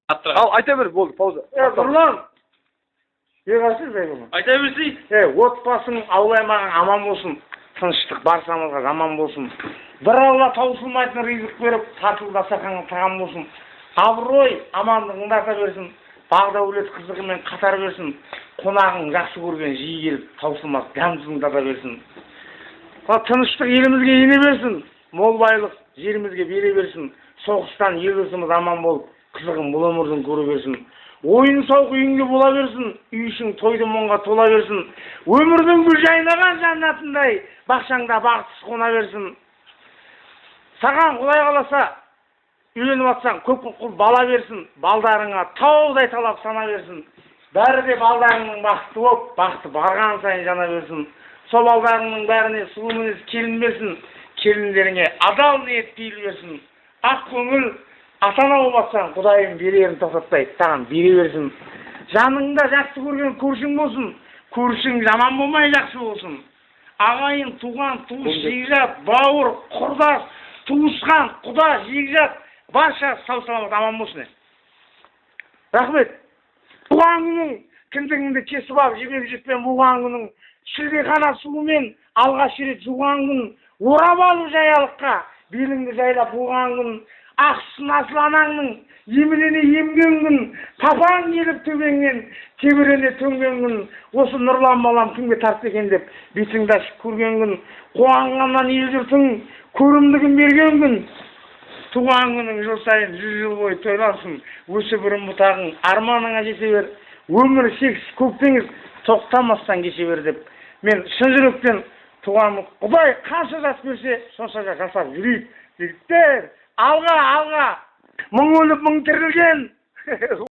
Al ayta bер, болды, пауза. Нұрлан. Еғасыз бәйгім. Айта берсей. Отбасың аулаймаған аман болсын. Тыныштық барсамызға аман болсын. Bir Алла таусылмайтын ризық беріп, тартылдаса тағам болсын. Абырой амандығыңды ата берсін. Бағда өлет қызығымен қатар берсін. Қонағың жақсы көрген жиі келіп, таусылмас дәмсізіңді ата берсін. Тыныштық елімізге ене берсін. Мол байлық жерімізге бере берсін. Соғыстан елдосымыз аман болып, қызығын бұл өмірдің көре берсін. Ойын сауық үйіңде бола берсін, үй ішің тойды мұңға тола берсін. Өмірдің гүл жайнаған жаннатындай, бақшаңда бақытсыз қона берсін. Саған Құдай қаласа, үйленіп атсаң, көп құл бала берсін, балдарыңа таудай талап сана берсін. Бәрі де балдарыңның бақытты болып, бақыты барған сайын жана берсін. Сол балдарыңның бәріне сұлу мінез келін берсін, келіндеріңе адал ниет пейіл берсін. Ақ көңіл ата-ана болып атсаң, Құдайым берерін тоқтатпай, саған бере берсін. Жаныңда жақсы көрген көршің болсын, көршің жаман болмай жақсы болсын. Ағайын, туған, туыс, жегжат, бауыр, құрдас, туысқан, құда, жегжат, барша сау-саламат аман болсын. Рахмет. Туған күнің кіндігіңді кесіп алып, жебеп жетпен буған күнің, шілдехана суымен алғаш рет жуған күн, орап алу жаялыққа, беліңді жайлап буған күн, ақсын асыл анаңның емініне емген күн, папаң келіп төбеңнен тебірене төнген күн, осы Нұрлан балам кімге тартты екен деп бетіңді ашып көрген күн, қуанғаннан ел жұртың көрімдігін берген күн. Туған күнің жыл сайын 100 жыл бойы тойлансын, өсіп үрім бұтағың арманыңа жете бер, өмір шексіз көктеңіз тоқтамастан кеше бер деп. Мен шын жүректен туғаным, Құдай қанша жас берсе, сонша жасап жүрейік. Жігіттер, алға, мың өліп мың тірілген.